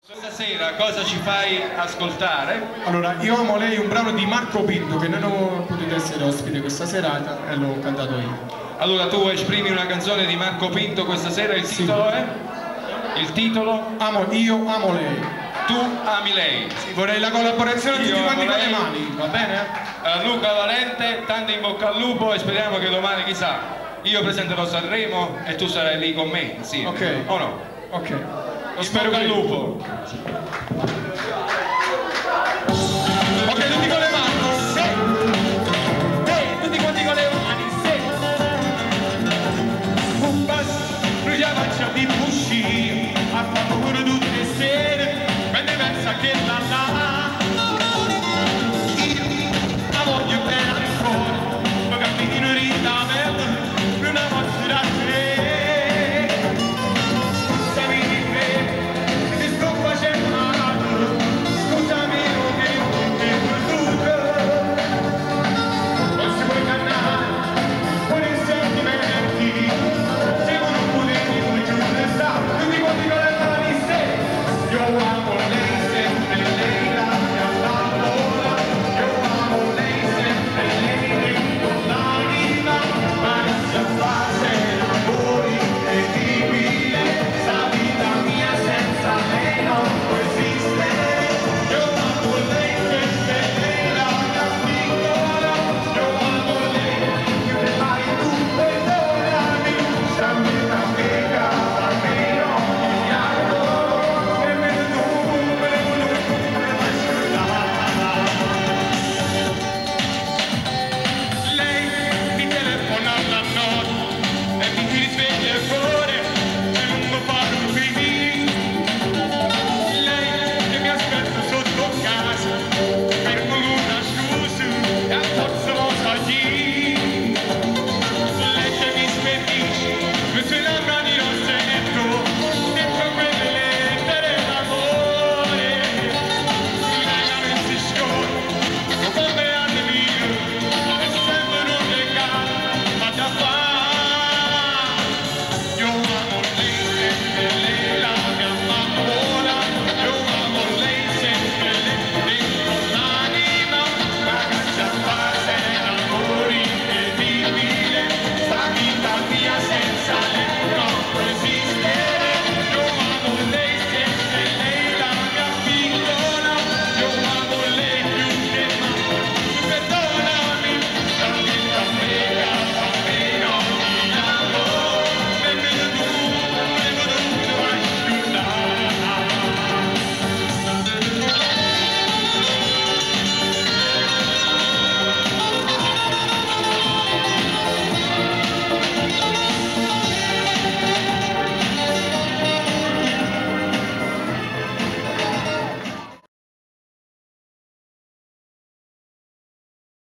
Stasera cosa ci fai ascoltare? Allora, Io amo lei, un brano di Marco Pinto che non ho potuto essere ospite questa serata e l'ho cantato io. Allora tu esprimi una canzone di Marco Pinto questa sera, il titolo è? Il titolo? Io amo lei. Tu ami lei. Sì, vorrei la collaborazione di tutti quanti con le mani, va bene? Luca Valente, tanto in bocca al lupo e speriamo che domani, chissà, io presenterò Sanremo e tu sarai lì con me insieme. Ok. O no? Ok. Lo spero. In bocca al lupo.